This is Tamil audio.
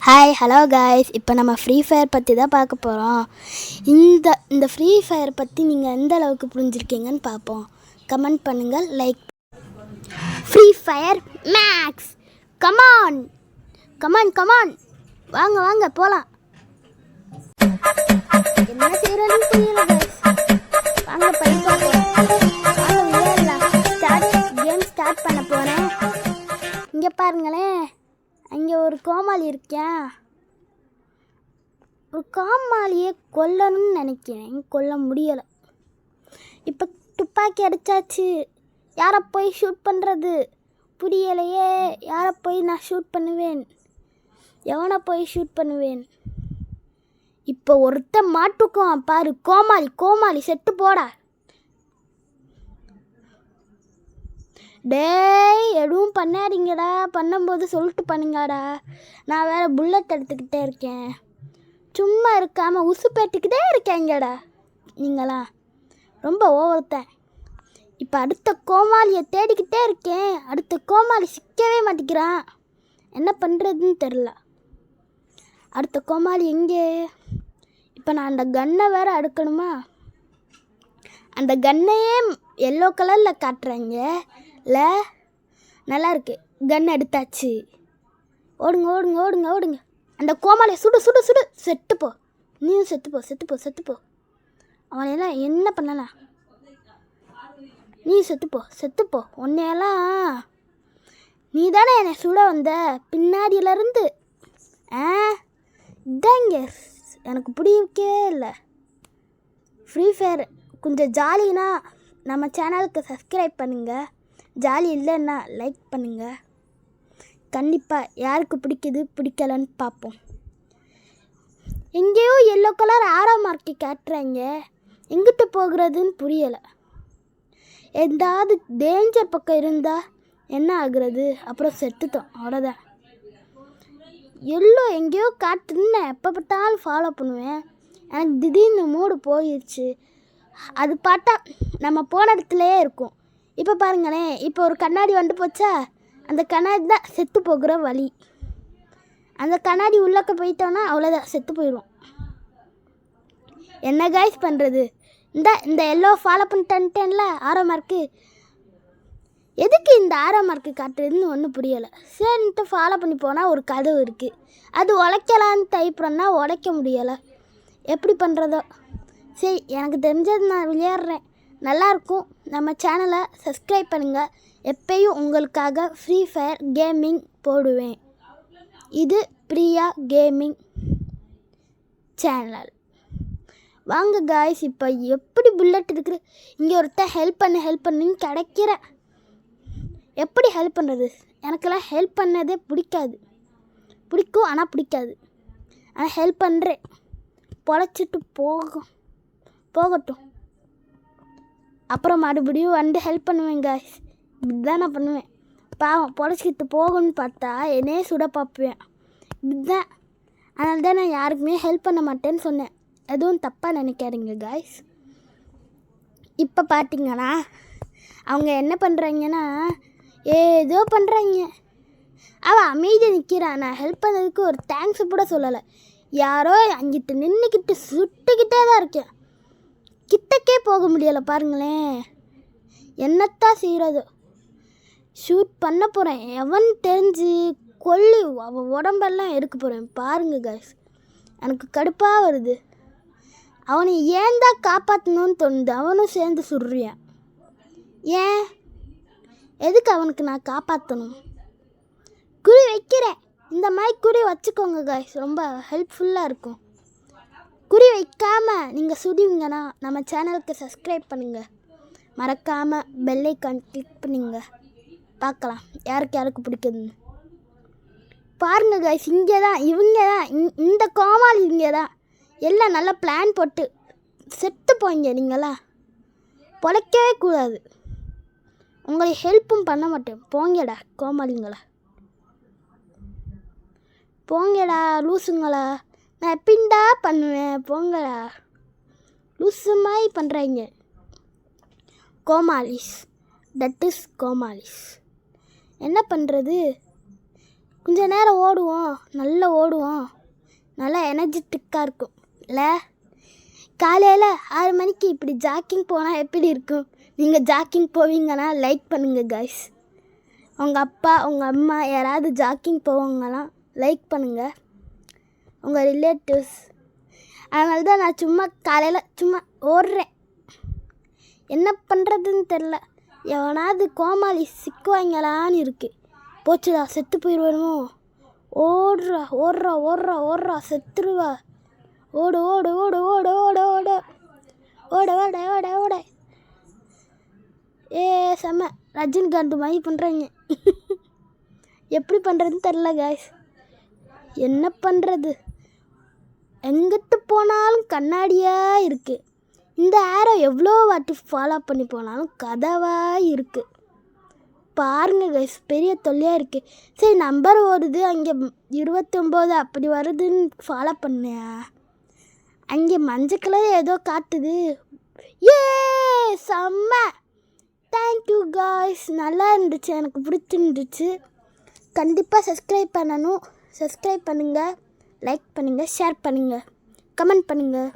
ஹாய் ஹலோ காய்ஸ், இப்போ நம்ம ஃப்ரீ ஃபயர் பற்றி தான் பார்க்க போகிறோம். இந்த ஃப்ரீ ஃபயர் பற்றி நீங்கள் எந்த அளவுக்கு புரிஞ்சிருக்கீங்கன்னு பார்ப்போம். கமெண்ட் பண்ணுங்கள், like. Free Fire Max, come on come on come on, வாங்க வாங்க போகலாம். என்ன செய்யறதுன்னு புரியல guys. வாங்க படிப்போம். கேம் ஸ்டார்ட் பண்ண போகிறேன். இங்கே பாருங்களேன், அங்கே ஒரு கோமாளி இருக்கேன். ஒரு கோமாளியை கொல்லணும்னு நினைக்கிறேன், கொல்ல முடியலை. இப்போ துப்பாக்கி அடித்தாச்சு. யாரை போய் ஷூட் பண்ணுறது புரியலையே. யாரை போய் நான் ஷூட் பண்ணுவேன்? எவனை போய் ஷூட் பண்ணுவேன்? இப்போ ஒருத்தன் மாட்டுக்குவான் பாரு. கோமாளி கோமாளி செட்டு போடா. டேய், எதுவும் பண்ணாதீங்கடா. பண்ணும்போது சொல்லிட்டு பண்ணுங்கடா. நான் வேறு புல்லட் எடுத்துக்கிட்டே இருக்கேன். சும்மா இருக்காமல் உசுப்பேட்டுக்கிட்டே இருக்கேங்கடா. நீங்களா ரொம்ப ஓவர்த்தேன். இப்போ அடுத்த கோமாளியை தேடிக்கிட்டே இருக்கேன். அடுத்த கோமாளி சிக்கவே மாட்டேங்கிறான். என்ன பண்ணுறதுன்னு தெரில. அடுத்த கோமாளி எங்கே? இப்போ நான் அந்த கன்னை வேறு அடுக்கணுமா? அந்த கன்னையே எல்லோ கலரில் காட்டுறாங்க. இல்லை, நல்லா இருக்கு. கன் எடுத்தாச்சு. ஓடுங்க ஓடுங்க ஓடுங்க ஓடுங்க. அந்த கோமாளியை சுடு சுடு சுடு. செத்துப்போ, நீயும் செத்துப்போ செத்துப்போ செத்துப்போ. அவனையெல்லாம் என்ன பண்ணலாம்? நீ செத்துப்போ செத்துப்போ. உன்னையெல்லாம் நீ தானே என்னை சுட வந்த பின்னாடியிலேருந்து. இதாங்க எனக்கு பிடிக்கவே இல்லை. ஃப்ரீ ஃபயர் கொஞ்சம் ஜாலினா நம்ம சேனலுக்கு சப்ஸ்கிரைப் பண்ணுங்கள். ஜாலி இல்லைன்னா லைக் பண்ணுங்கள். கண்டிப்பாக யாருக்கு பிடிக்குது பிடிக்கலன்னு பார்ப்போம். எங்கேயோ எல்லோ கலர் ஆரோ மார்க்கை காட்டுறாங்க. எங்கிட்ட போகிறதுன்னு புரியலை. எதாவது டேஞ்சர் பக்கம் இருந்தால் என்ன ஆகுறது? அப்புறம் செத்துட்டோம், அவ்வளோதான். எல்லோ எங்கேயோ காட்டுன்னு எப்போ பார்த்தாலும் ஃபாலோ பண்ணுவேன். எனக்கு திடீர்னு மூடு போயிடுச்சு. அது பார்த்தா நம்ம போன இடத்துலையே இருக்கும். இப்போ பாருங்களேன், இப்போ ஒரு கண்ணாடி வந்து போச்சா, அந்த கண்ணாடி தான் செத்து போகிற வழி. அந்த கண்ணாடி உள்ளக்க போயிட்டோன்னா அவ்வளோதான், செத்து போயிடுவோம். என்ன காய்ஸ் பண்ணுறது? இந்த எல்லோ ஃபாலோ பண்ணிட்டேன்ல ஆரோ மார்க்கு. எதுக்கு இந்த ஆரோ மார்க்கு காட்டுறதுன்னு ஒன்றும் புரியலை. சரின்ட்டு ஃபாலோ பண்ணி போனால் ஒரு கதவு இருக்குது. அது உடைக்கலான்னு டைப் பண்ணால் உடைக்க முடியலை. எப்படி பண்ணுறதோ. சரி, எனக்கு தெரிஞ்சது நான் விளையாடுறேன். நல்லாயிருக்கும். நம்ம சேனலை சப்ஸ்கிரைப் பண்ணுங்கள். எப்பயும் உங்களுக்காக ஃப்ரீ ஃபயர் கேமிங் போடுவேன். இது பிரியா கேமிங் சேனல். வாங்க காய்ஸ், இப்போ எப்படி புல்லட் இருக்குது? இங்கே ஒருத்தர் ஹெல்ப் பண்ணுன்னு கிடைக்கிறேன். எப்படி ஹெல்ப் பண்ணுறது? எனக்கெல்லாம் ஹெல்ப் பண்ணதே பிடிக்காது. பிடிக்கும் ஆனால் பிடிக்காது. ஆனால் ஹெல்ப் பண்ணுறேன். பொழைச்சிட்டு போகட்டும். அப்புறம் மறுபடியும் வந்து ஹெல்ப் பண்ணுவேன் காய்ஸ். இப்படிதான் நான் பண்ணுவேன். பாவம், பொழைச்சிக்கிட்டு போகணும்னு பார்த்தா என்னையே சுட பார்ப்பேன். இப்படிதான். அதனால தான் நான் யாருக்குமே ஹெல்ப் பண்ண மாட்டேன்னு சொன்னேன். எதுவும் தப்பாக நினைக்காதீங்க காய்ஸ். இப்போ பார்த்தீங்கன்னா அவங்க என்ன பண்ணுறாங்கன்னா ஏதோ பண்ணுறாங்க. அவள் அமைதியாக நிற்கிறான். நான் ஹெல்ப் பண்ணதுக்கு ஒரு தேங்க்ஸ் கூட சொல்லலை. யாரோ அங்கிட்டு நின்றுக்கிட்டு சுட்டுக்கிட்டே தான் இருக்கேன். கிட்டக்கே போக முடியலை பாருங்களேன். என்னத்தான் செய்கிறதோ. ஷூட் பண்ண போகிறேன். எவன் தெரிஞ்சு கொல்லி அவன் உடம்பெல்லாம் எடுக்க போகிறேன் பாருங்க காய்ஸ். எனக்கு கடுப்பாக வருது. அவனை ஏன் தான் காப்பாற்றணும்னு தோணுது. அவனும் சேர்ந்து சுடுறியான். ஏன்? எதுக்கு அவனுக்கு நான் காப்பாற்றணும்? குறி வைக்கிறேன். இந்த மாதிரி குறி வச்சுக்கோங்க காய்ஸ், ரொம்ப ஹெல்ப்ஃபுல்லாக இருக்கும். குறி வைக்காமல் நீங்கள் சுடுவீங்கன்னா நம்ம சேனலுக்கு சப்ஸ்கிரைப் பண்ணுங்கள். மறக்காமல் பெல் ஐக்கான் கிளிக் பண்ணுங்க. பார்க்கலாம் யாருக்கு பிடிக்குதுன்னு. பாருங்க காய்ஸ், இங்கே தான் இவங்க தான் இந்த கோமாளி. இங்கே தான் எல்லாம் நல்லா பிளான் போட்டு செத்து போங்க. நீங்களா பொழைக்கவே கூடாது. உங்களை ஹெல்ப்பும் பண்ண மாட்டேன். போங்கடா கோமாளிங்களா, போங்கடா லூசுங்களா. நான் எப்படின்டா பண்ணுவேன்? போங்கடா. லூசு மாதிரி பண்ணுறாங்க. கோமாளிஸ், தட் இஸ் கோமாளிஸ். என்ன பண்ணுறது? கொஞ்சம் நேரம் ஓடுவோம், நல்லா ஓடுவோம், நல்லா எனர்ஜெட்டிக்காக இருக்கும் இல்லை? காலையில் 6 மணிக்கு இப்படி ஜாக்கிங் போனால் எப்படி இருக்கும்? நீங்கள் ஜாக்கிங் போவீங்கன்னா லைக் பண்ணுங்கள் காய்ஸ். உங்கள் அப்பா உங்கள் அம்மா யாராவது ஜாக்கிங் போவாங்கலாம் லைக் பண்ணுங்கள், உங்கள் ரிலேட்டிவ்ஸ். அதனால தான் நான் சும்மா காலையில் சும்மா ஓடுறேன். என்ன பண்ணுறதுன்னு தெரில. எவனாவது கோமாளி சிக்குவாங்களான்னு இருக்குது. போச்சுடா, செத்து போயிடுவானுமோ. ஓடுறா ஓடுறா ஓடுறா ஓடுறா, செத்துருவா. ஓடு ஓடு ஓடு ஓடு ஓடு ஓடு ஓட ஓட ஓட ஓட. செம்ம ரஜினிகாந்த் மாதிரி பண்ணுறாங்க. எப்படி பண்ணுறதுன்னு தெரில காய்ஸ். என்ன பண்ணுறது? எங்கிட்டு போனாலும் கண்ணாடியாக இருக்குது. இந்த ஆரோ எவ்வளோ வாட்டி ஃபாலோ பண்ணி போனாலும் கதவாக இருக்குது. பாருங்க கைஸ், பெரிய தொல்லையாக இருக்குது. சரி, நம்பர் வருது அங்கே 29 அப்படி வருதுன்னு ஃபாலோ பண்ணேன். அங்கே மஞ்சள் கலர் ஏதோ காட்டுது. செம்ம. தேங்க்யூ காய்ஸ், நல்லா இருந்துச்சு, எனக்கு பிடிச்சிருந்துச்சு. கண்டிப்பாக சப்ஸ்கிரைப் பண்ணணும். சப்ஸ்கிரைப் பண்ணுங்கள், லைக் பண்ணுங்கள், ஷேர் பண்ணுங்கள், கமெண்ட் பண்ணுங்கள்.